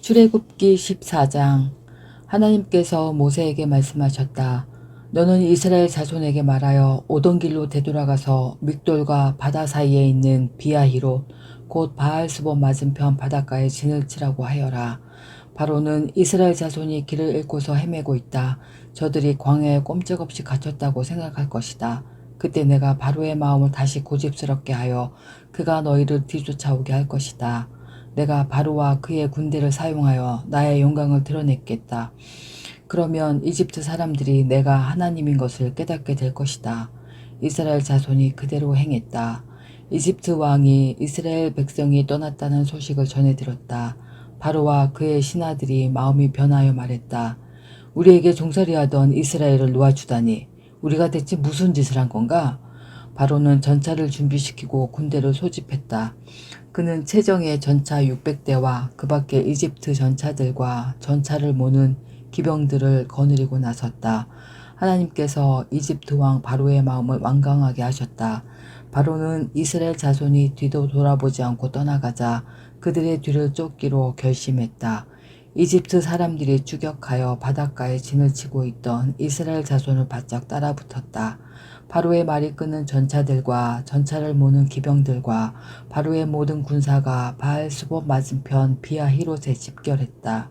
출애굽기 14장. 하나님께서 모세에게 말씀하셨다. 너는 이스라엘 자손에게 말하여 오던 길로 되돌아가서 믹돌과 바다 사이에 있는 비아히롯 곧 바알스본 맞은편 바닷가에 진을 치라고 하여라. 바로는 이스라엘 자손이 길을 잃고서 헤매고 있다. 저들이 광야에 꼼짝없이 갇혔다고 생각할 것이다. 그때 내가 바로의 마음을 다시 고집스럽게 하여 그가 너희를 뒤쫓아오게 할 것이다. 내가 바로와 그의 군대를 사용하여 나의 영광을 드러냈겠다. 그러면 이집트 사람들이 내가 하나님인 것을 깨닫게 될 것이다. 이스라엘 자손이 그대로 행했다. 이집트 왕이 이스라엘 백성이 떠났다는 소식을 전해 들었다. 바로와 그의 신하들이 마음이 변하여 말했다. 우리에게 종살이하던 이스라엘을 놓아주다니 우리가 대체 무슨 짓을 한 건가? 바로는 전차를 준비시키고 군대를 소집했다. 그는 체정의 전차 600대와 그 밖에 이집트 전차들과 전차를 모는 기병들을 거느리고 나섰다. 하나님께서 이집트 왕 바로의 마음을 완강하게 하셨다. 바로는 이스라엘 자손이 뒤도 돌아보지 않고 떠나가자 그들의 뒤를 쫓기로 결심했다. 이집트 사람들이 추격하여 바닷가에 진을 치고 있던 이스라엘 자손을 바짝 따라붙었다. 바로의 말이 끄는 전차들과 전차를 모는 기병들과 바로의 모든 군사가 바알스본 맞은편 비아히롯에 집결했다.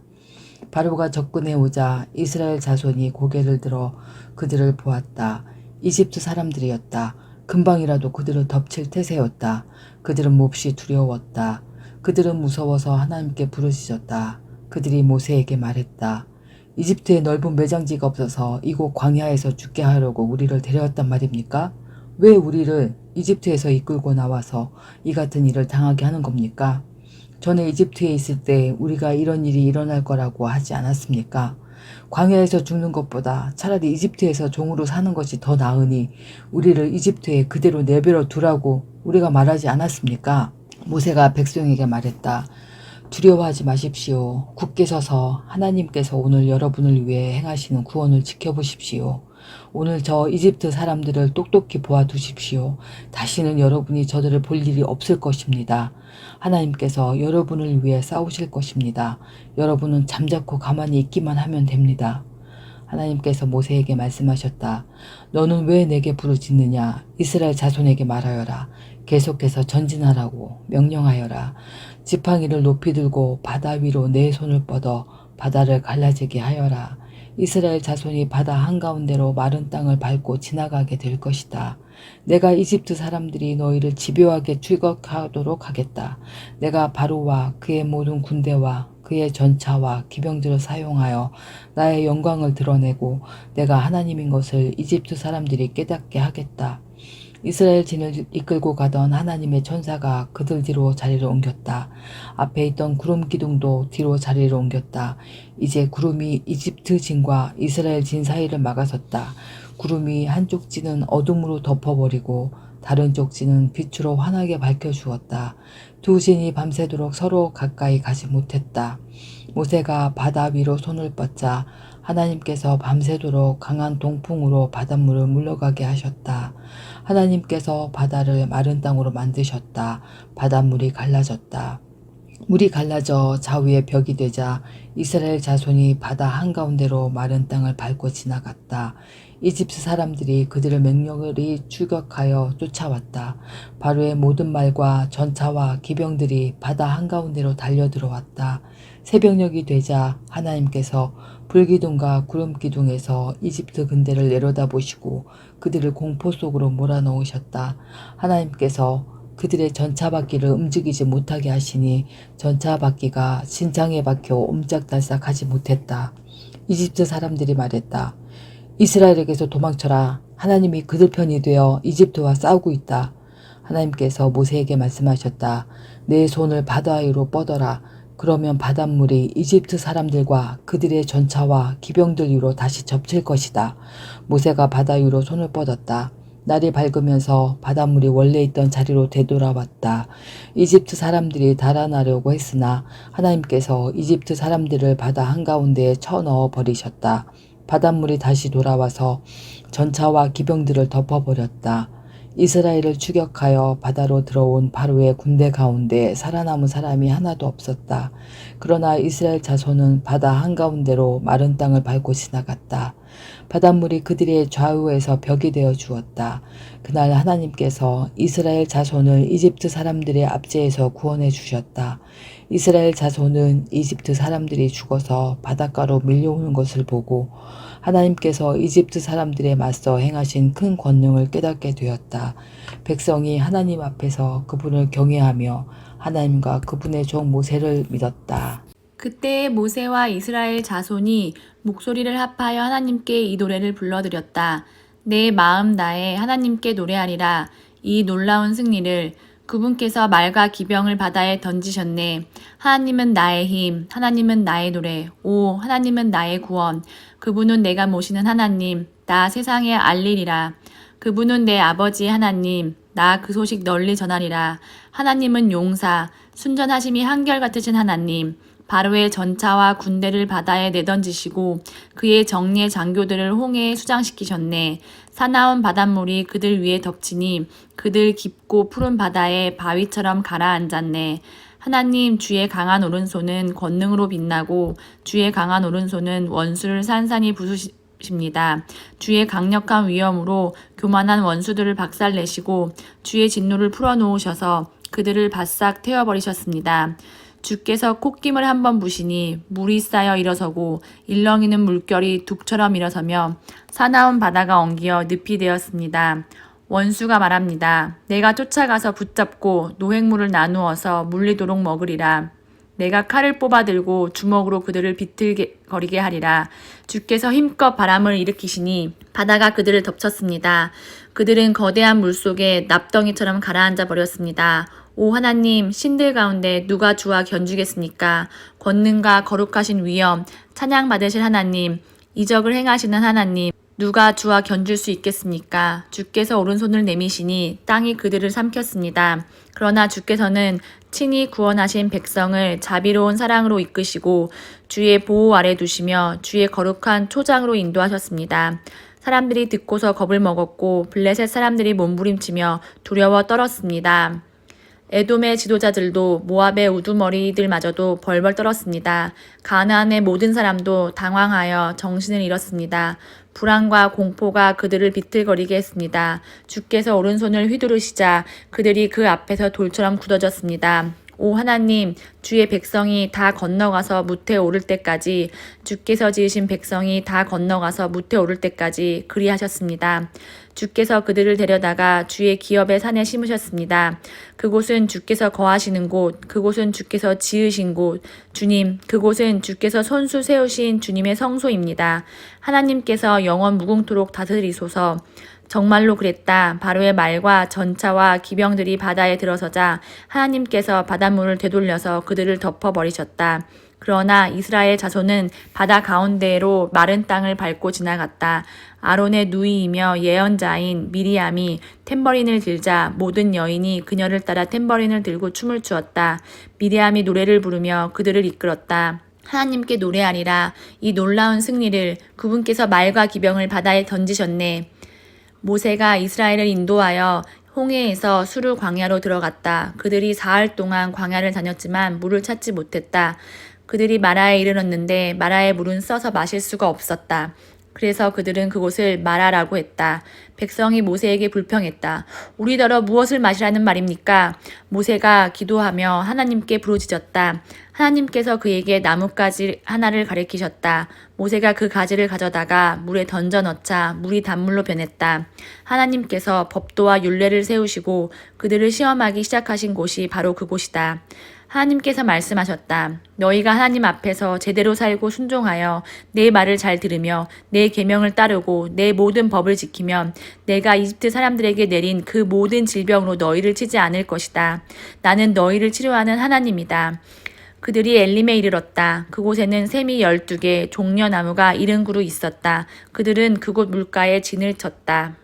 바로가 접근해 오자 이스라엘 자손이 고개를 들어 그들을 보았다. 이집트 사람들이었다. 금방이라도 그들을 덮칠 태세였다. 그들은 몹시 두려웠다. 그들은 무서워서 하나님께 부르짖었다. 그들이 모세에게 말했다. 이집트에 넓은 매장지가 없어서 이곳 광야에서 죽게 하려고 우리를 데려왔단 말입니까? 왜 우리를 이집트에서 이끌고 나와서 이 같은 일을 당하게 하는 겁니까? 전에 이집트에 있을 때 우리가 이런 일이 일어날 거라고 하지 않았습니까? 광야에서 죽는 것보다 차라리 이집트에서 종으로 사는 것이 더 나으니 우리를 이집트에 그대로 내버려 두라고 우리가 말하지 않았습니까? 모세가 백성에게 말했다. 두려워하지 마십시오. 굳게 서서 하나님께서 오늘 여러분을 위해 행하시는 구원을 지켜보십시오. 오늘 저 이집트 사람들을 똑똑히 보아두십시오. 다시는 여러분이 저들을 볼 일이 없을 것입니다. 하나님께서 여러분을 위해 싸우실 것입니다. 여러분은 잠자코 가만히 있기만 하면 됩니다. 하나님께서 모세에게 말씀하셨다. 너는 왜 내게 부르짖느냐? 이스라엘 자손에게 말하여라. 계속해서 전진하라고 명령하여라. 지팡이를 높이 들고 바다 위로 내 손을 뻗어 바다를 갈라지게 하여라. 이스라엘 자손이 바다 한가운데로 마른 땅을 밟고 지나가게 될 것이다. 내가 이집트 사람들이 너희를 집요하게 추격하도록 하겠다. 내가 바로와 그의 모든 군대와 그의 전차와 기병들을 사용하여 나의 영광을 드러내고 내가 하나님인 것을 이집트 사람들이 깨닫게 하겠다. 이스라엘 진을 이끌고 가던 하나님의 천사가 그들 뒤로 자리를 옮겼다. 앞에 있던 구름 기둥도 뒤로 자리를 옮겼다. 이제 구름이 이집트 진과 이스라엘 진 사이를 막아섰다. 구름이 한쪽 진은 어둠으로 덮어버리고 다른 쪽 진은 빛으로 환하게 밝혀주었다. 두 진이 밤새도록 서로 가까이 가지 못했다. 모세가 바다 위로 손을 뻗자 하나님께서 밤새도록 강한 동풍으로 바닷물을 물러가게 하셨다. 하나님께서 바다를 마른 땅으로 만드셨다. 바닷물이 갈라졌다. 물이 갈라져 좌우의 벽이 되자 이스라엘 자손이 바다 한가운데로 마른 땅을 밟고 지나갔다. 이집트 사람들이 그들을 맹렬히 추격하여 쫓아왔다. 바로의 모든 말과 전차와 기병들이 바다 한가운데로 달려들어왔다. 새벽녘이 되자 하나님께서 불기둥과 구름기둥에서 이집트 군대를 내려다보시고 그들을 공포 속으로 몰아넣으셨다. 하나님께서 그들의 전차바퀴를 움직이지 못하게 하시니 전차바퀴가 신장에 박혀 옴짝달싹하지 못했다. 이집트 사람들이 말했다. 이스라엘에게서 도망쳐라. 하나님이 그들 편이 되어 이집트와 싸우고 있다. 하나님께서 모세에게 말씀하셨다. 내 손을 바다 위로 뻗어라. 그러면 바닷물이 이집트 사람들과 그들의 전차와 기병들 위로 다시 접칠 것이다. 모세가 바다 위로 손을 뻗었다. 날이 밝으면서 바닷물이 원래 있던 자리로 되돌아왔다. 이집트 사람들이 달아나려고 했으나 하나님께서 이집트 사람들을 바다 한가운데에 쳐넣어 버리셨다. 바닷물이 다시 돌아와서 전차와 기병들을 덮어버렸다. 이스라엘을 추격하여 바다로 들어온 바로의 군대 가운데 살아남은 사람이 하나도 없었다. 그러나 이스라엘 자손은 바다 한가운데로 마른 땅을 밟고 지나갔다. 바닷물이 그들의 좌우에서 벽이 되어 주었다. 그날 하나님께서 이스라엘 자손을 이집트 사람들의 압제에서 구원해 주셨다. 이스라엘 자손은 이집트 사람들이 죽어서 바닷가로 밀려오는 것을 보고 하나님께서 이집트 사람들에 맞서 행하신 큰 권능을 깨닫게 되었다. 백성이 하나님 앞에서 그분을 경외하며 하나님과 그분의 종 모세를 믿었다. 그때 모세와 이스라엘 자손이 목소리를 합하여 하나님께 이 노래를 불러드렸다. 내 마음 다해 하나님께 노래하리라. 이 놀라운 승리를 그분께서 말과 기병을 바다에 던지셨네. 하나님은 나의 힘, 하나님은 나의 노래, 오 하나님은 나의 구원. 그분은 내가 모시는 하나님, 나 세상에 알리리라. 그분은 내 아버지 하나님, 나 그 소식 널리 전하리라. 하나님은 용사, 순전하심이 한결같으신 하나님, 바로의 전차와 군대를 바다에 내던지시고 그의 정예 장교들을 홍해에 수장시키셨네. 사나운 바닷물이 그들 위에 덮치니 그들 깊고 푸른 바다에 바위처럼 가라앉았네. 하나님 주의 강한 오른손은 권능으로 빛나고 주의 강한 오른손은 원수를 산산이 부수십니다. 주의 강력한 위엄으로 교만한 원수들을 박살내시고 주의 진노를 풀어놓으셔서 그들을 바싹 태워버리셨습니다. 주께서 콧김을 한번 부시니 물이 쌓여 일어서고 일렁이는 물결이 둑처럼 일어서며 사나운 바다가 엉기어 늪이 되었습니다. 원수가 말합니다. 내가 쫓아가서 붙잡고 노획물을 나누어서 물리도록 먹으리라. 내가 칼을 뽑아들고 주먹으로 그들을 비틀거리게 하리라. 주께서 힘껏 바람을 일으키시니 바다가 그들을 덮쳤습니다. 그들은 거대한 물속에 납덩이처럼 가라앉아 버렸습니다. 오 하나님, 신들 가운데 누가 주와 견주겠습니까? 권능과 거룩하신 위엄, 찬양 받으실 하나님, 이적을 행하시는 하나님, 누가 주와 견줄 수 있겠습니까? 주께서 오른손을 내미시니 땅이 그들을 삼켰습니다. 그러나 주께서는 친히 구원하신 백성을 자비로운 사랑으로 이끄시고 주의 보호 아래 두시며 주의 거룩한 초장으로 인도하셨습니다. 사람들이 듣고서 겁을 먹었고 블레셋 사람들이 몸부림치며 두려워 떨었습니다. 에돔의 지도자들도 모압의 우두머리들마저도 벌벌 떨었습니다. 가나안의 모든 사람도 당황하여 정신을 잃었습니다. 불안과 공포가 그들을 비틀거리게 했습니다. 주께서 오른손을 휘두르시자 그들이 그 앞에서 돌처럼 굳어졌습니다. 오 하나님, 주의 백성이 다 건너가서 무태 오를 때까지, 주께서 지으신 백성이 다 건너가서 무태 오를 때까지 그리하셨습니다. 주께서 그들을 데려다가 주의 기업의 산에 심으셨습니다. 그곳은 주께서 거하시는 곳, 그곳은 주께서 지으신 곳, 주님, 그곳은 주께서 손수 세우신 주님의 성소입니다. 하나님께서 영원 무궁토록 다스리소서. 정말로 그랬다. 바로의 말과 전차와 기병들이 바다에 들어서자 하나님께서 바닷물을 되돌려서 그들을 덮어버리셨다. 그러나 이스라엘 자손은 바다 가운데로 마른 땅을 밟고 지나갔다. 아론의 누이이며 예언자인 미리암이 탬버린을 들자 모든 여인이 그녀를 따라 탬버린을 들고 춤을 추었다. 미리암이 노래를 부르며 그들을 이끌었다. 하나님께 노래하리라. 이 놀라운 승리를 그분께서 말과 기병을 바다에 던지셨네. 모세가 이스라엘을 인도하여 홍해에서 수르 광야로 들어갔다. 그들이 사흘 동안 광야를 다녔지만 물을 찾지 못했다. 그들이 마라에 이르렀는데 마라의 물은 써서 마실 수가 없었다. 그래서 그들은 그곳을 마라라고 했다. 백성이 모세에게 불평했다. 우리더러 무엇을 마시라는 말입니까? 모세가 기도하며 하나님께 부르짖었다. 하나님께서 그에게 나뭇가지 하나를 가리키셨다. 모세가 그 가지를 가져다가 물에 던져 넣자 물이 단물로 변했다. 하나님께서 법도와 율례를 세우시고 그들을 시험하기 시작하신 곳이 바로 그곳이다. 하나님께서 말씀하셨다. 너희가 하나님 앞에서 제대로 살고 순종하여 내 말을 잘 들으며 내 계명을 따르고 내 모든 법을 지키면 내가 이집트 사람들에게 내린 그 모든 질병으로 너희를 치지 않을 것이다. 나는 너희를 치료하는 하나님이다. 그들이 엘림에 이르렀다. 그곳에는 샘이 12개, 종려나무가 70그루 있었다. 그들은 그곳 물가에 진을 쳤다.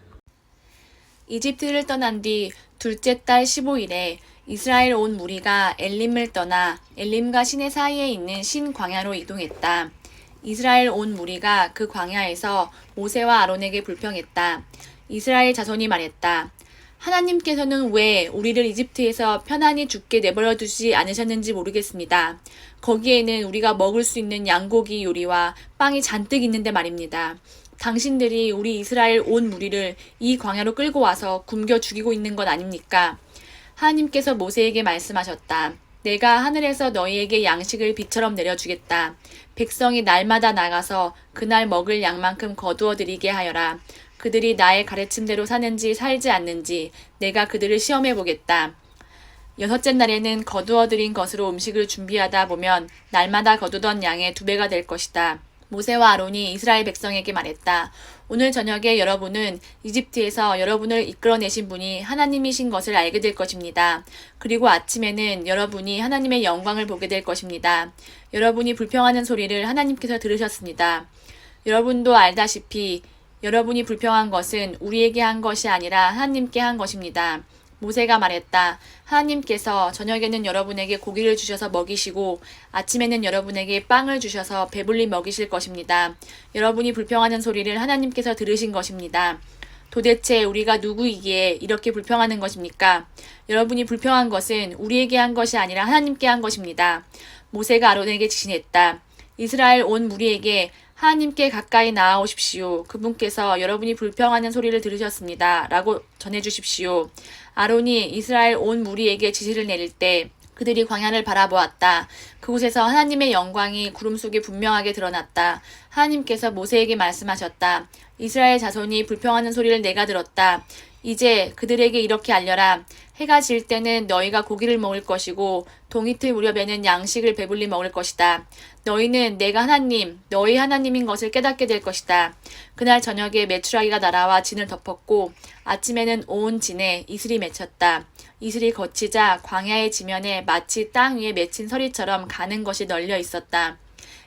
이집트를 떠난 뒤 둘째 달 15일에 이스라엘 온 무리가 엘림을 떠나 엘림과 시내 사이에 있는 신 광야로 이동했다. 이스라엘 온 무리가 그 광야에서 모세와 아론에게 불평했다. 이스라엘 자손이 말했다. 하나님께서는 왜 우리를 이집트에서 편안히 죽게 내버려 두지 않으셨는지 모르겠습니다. 거기에는 우리가 먹을 수 있는 양고기 요리와 빵이 잔뜩 있는데 말입니다. 당신들이 우리 이스라엘 온 무리를 이 광야로 끌고 와서 굶겨 죽이고 있는 것 아닙니까? 하나님께서 모세에게 말씀하셨다. 내가 하늘에서 너희에게 양식을 비처럼 내려주겠다. 백성이 날마다 나가서 그날 먹을 양만큼 거두어 드리게 하여라. 그들이 나의 가르침대로 사는지 살지 않는지 내가 그들을 시험해 보겠다. 여섯째 날에는 거두어 들인 것으로 음식을 준비하다 보면 날마다 거두던 양의 2배가 될 것이다. 모세와 아론이 이스라엘 백성에게 말했다. 오늘 저녁에 여러분은 이집트에서 여러분을 이끌어내신 분이 하나님이신 것을 알게 될 것입니다. 그리고 아침에는 여러분이 하나님의 영광을 보게 될 것입니다. 여러분이 불평하는 소리를 하나님께서 들으셨습니다. 여러분도 알다시피 여러분이 불평한 것은 우리에게 한 것이 아니라 하나님께 한 것입니다. 모세가 말했다. 하나님께서 저녁에는 여러분에게 고기를 주셔서 먹이시고 아침에는 여러분에게 빵을 주셔서 배불리 먹이실 것입니다. 여러분이 불평하는 소리를 하나님께서 들으신 것입니다. 도대체 우리가 누구이기에 이렇게 불평하는 것입니까? 여러분이 불평한 것은 우리에게 한 것이 아니라 하나님께 한 것입니다. 모세가 아론에게 지시했다. 이스라엘 온 무리에게 하나님께 가까이 나아오십시오. 그분께서 여러분이 불평하는 소리를 들으셨습니다. 라고 전해주십시오. 아론이 이스라엘 온 무리에게 지시를 내릴 때 그들이 광야를 바라보았다. 그곳에서 하나님의 영광이 구름 속에 분명하게 드러났다. 하나님께서 모세에게 말씀하셨다. 이스라엘 자손이 불평하는 소리를 내가 들었다. 이제 그들에게 이렇게 알려라. 해가 질 때는 너희가 고기를 먹을 것이고 동이틀 무렵에는 양식을 배불리 먹을 것이다. 너희는 내가 하나님, 너희 하나님인 것을 깨닫게 될 것이다. 그날 저녁에 메추라기가 날아와 진을 덮었고 아침에는 온 진에 이슬이 맺혔다. 이슬이 거치자 광야의 지면에 마치 땅 위에 맺힌 서리처럼 가는 것이 널려 있었다.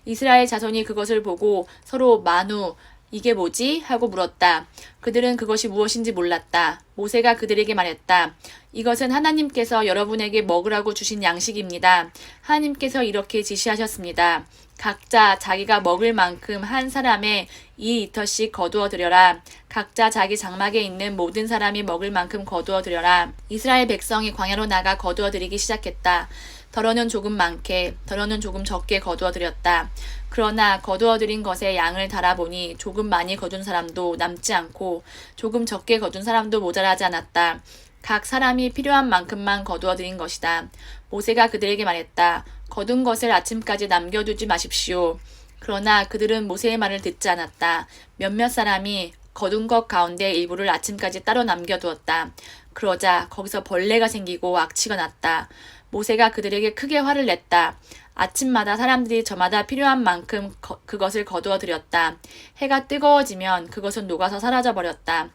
이스라엘 자손이 그것을 보고 서로 만우, 이게 뭐지? 하고 물었다. 그들은 그것이 무엇인지 몰랐다. 모세가 그들에게 말했다. 이것은 하나님께서 여러분에게 먹으라고 주신 양식입니다. 하나님께서 이렇게 지시하셨습니다. 각자 자기가 먹을 만큼 한 사람의 2리터씩 거두어 드려라. 각자 자기 장막에 있는 모든 사람이 먹을 만큼 거두어 드려라. 이스라엘 백성이 광야로 나가 거두어 드리기 시작했다. 더러는 조금 많게, 더러는 조금 적게 거두어 드렸다. 그러나 거두어 들인 것에 양을 달아보니 조금 많이 거둔 사람도 남지 않고 조금 적게 거둔 사람도 모자라지 않았다. 각 사람이 필요한 만큼만 거두어 들인 것이다. 모세가 그들에게 말했다. 거둔 것을 아침까지 남겨두지 마십시오. 그러나 그들은 모세의 말을 듣지 않았다. 몇몇 사람이 거둔 것 가운데 일부를 아침까지 따로 남겨두었다. 그러자 거기서 벌레가 생기고 악취가 났다. 모세가 그들에게 크게 화를 냈다. 아침마다 사람들이 저마다 필요한 만큼 그것을 거두어 들였다. 해가 뜨거워지면 그것은 녹아서 사라져버렸다.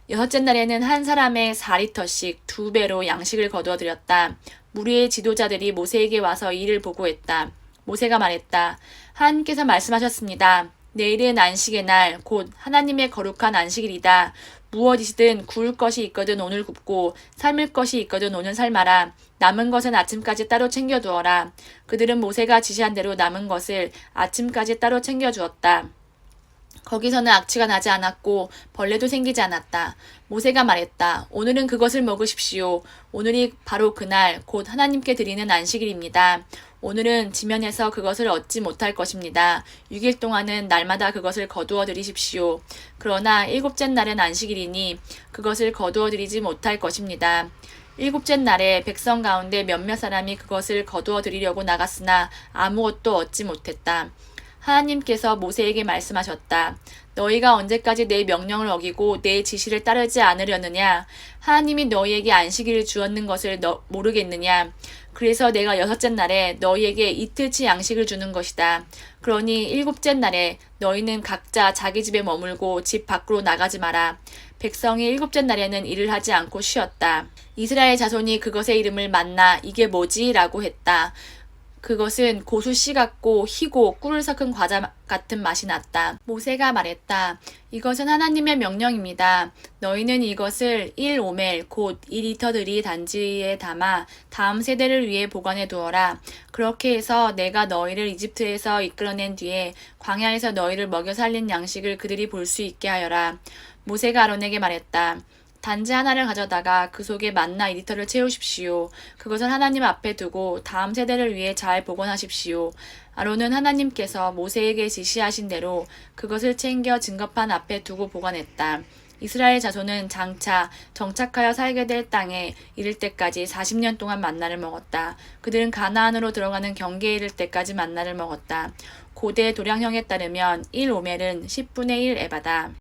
여섯째 날에는 한 사람의 4리터씩 2배로 양식을 거두어 들였다. 무리의 지도자들이 모세에게 와서 이 일을 보고했다. 모세가 말했다. 하나님께서 말씀하셨습니다. 내일은 안식의 날, 곧 하나님의 거룩한 안식일이다. 무엇이든 구울 것이 있거든 오늘 굽고 삶을 것이 있거든 오늘 삶아라. 남은 것은 아침까지 따로 챙겨두어라. 그들은 모세가 지시한 대로 남은 것을 아침까지 따로 챙겨주었다. 거기서는 악취가 나지 않았고 벌레도 생기지 않았다. 모세가 말했다. 오늘은 그것을 먹으십시오. 오늘이 바로 그날 곧 하나님께 드리는 안식일입니다. 오늘은 지면에서 그것을 얻지 못할 것입니다. 6일 동안은 날마다 그것을 거두어 드리십시오. 그러나 7째 날은 안식일이니 그것을 거두어 드리지 못할 것입니다. 7째 날에 백성 가운데 몇몇 사람이 그것을 거두어 드리려고 나갔으나 아무것도 얻지 못했다. 하나님께서 모세에게 말씀하셨다. 너희가 언제까지 내 명령을 어기고 내 지시를 따르지 않으려느냐? 하나님이 너희에게 안식일을 주었는 것을 모르겠느냐? 그래서 내가 6째 날에 너희에게 이틀치 양식을 주는 것이다. 그러니 7째 날에 너희는 각자 자기 집에 머물고 집 밖으로 나가지 마라. 백성이 7째 날에는 일을 하지 않고 쉬었다. 이스라엘 자손이 그것의 이름을 만나 이게 뭐지? 라고 했다. 그것은 고수 씨 같고 희고 꿀을 섞은 과자 같은 맛이 났다. 모세가 말했다. 이것은 하나님의 명령입니다. 너희는 이것을 1오멜 곧 2리터들이 단지에 담아 다음 세대를 위해 보관해 두어라. 그렇게 해서 내가 너희를 이집트에서 이끌어낸 뒤에 광야에서 너희를 먹여 살린 양식을 그들이 볼 수 있게 하여라. 모세가 아론에게 말했다. 단지 하나를 가져다가 그 속에 만나 2리터를 채우십시오. 그것을 하나님 앞에 두고 다음 세대를 위해 잘 보관하십시오. 아론은 하나님께서 모세에게 지시하신 대로 그것을 챙겨 증거판 앞에 두고 보관했다. 이스라엘 자손은 장차 정착하여 살게 될 땅에 이를 때까지 40년 동안 만나를 먹었다. 그들은 가나안으로 들어가는 경계에 이를 때까지 만나를 먹었다. 고대 도량형에 따르면 1오멜은 10분의 1 에바다.